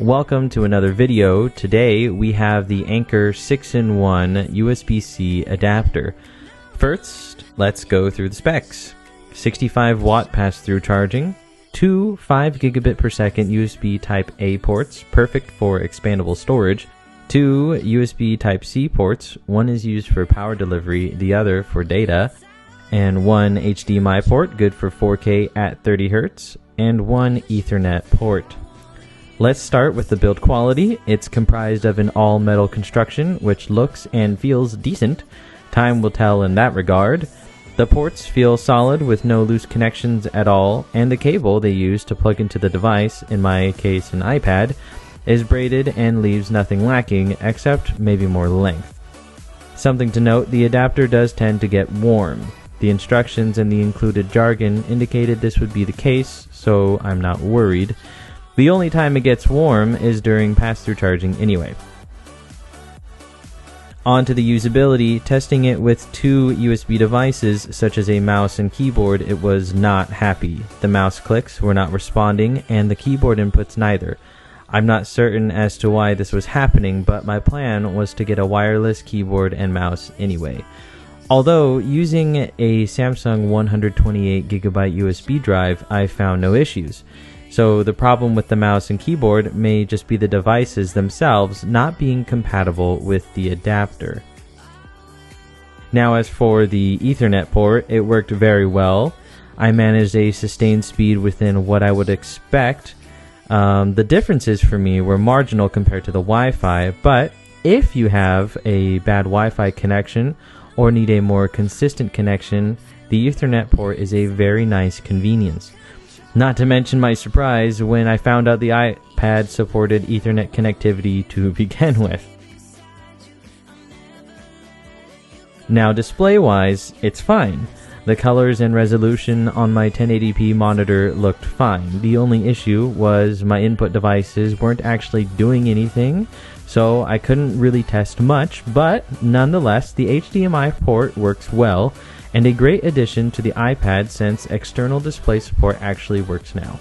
Welcome to another video. Today we have the Anker 6-in-1 USB-C adapter. First, let's go through the specs. 65 watt pass-through charging, two 5 gigabit per second USB Type A ports, perfect for expandable storage, two USB Type C ports, one is used for power delivery, the other for data, and one HDMI port, good for 4K at 30 Hz, and one Ethernet port. Let's start with the build quality. It's comprised of an all-metal construction, which looks and feels decent. Time will tell in that regard. The ports feel solid with no loose connections at all, and the cable they use to plug into the device, in my case an iPad, is braided and leaves nothing lacking except maybe more length. Something to note, the adapter does tend to get warm. The instructions and the included jargon indicated this would be the case, so I'm not worried. The only time it gets warm is during pass-through charging anyway. On to the usability. Testing it with two USB devices such as a mouse and keyboard, it was not happy. The mouse clicks were not responding and the keyboard inputs neither. I'm not certain as to why this was happening, but my plan was to get a wireless keyboard and mouse anyway. Although using a Samsung 128GB USB drive, I found no issues. So the problem with the mouse and keyboard may just be the devices themselves not being compatible with the adapter. Now as for the Ethernet port, it worked very well. I managed a sustained speed within what I would expect. The differences for me were marginal compared to the Wi-Fi, but if you have a bad Wi-Fi connection or need a more consistent connection, the Ethernet port is a very nice convenience. Not to mention my surprise when I found out the iPad supported Ethernet connectivity to begin with. Now display-wise, it's fine. The colors and resolution on my 1080p monitor looked fine. The only issue was my input devices weren't actually doing anything, so I couldn't really test much, but nonetheless, the HDMI port works well, and a great addition to the iPad since external display support actually works now.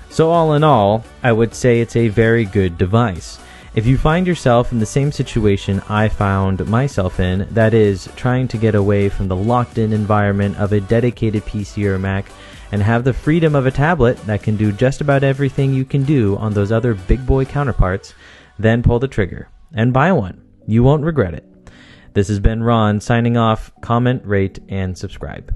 So all in all, I would say it's a very good device. If you find yourself in the same situation I found myself in, that is, trying to get away from the locked-in environment of a dedicated PC or Mac and have the freedom of a tablet that can do just about everything you can do on those other big boy counterparts, then pull the trigger and buy one. You won't regret it. This has been Ron signing off. Comment, rate, and subscribe.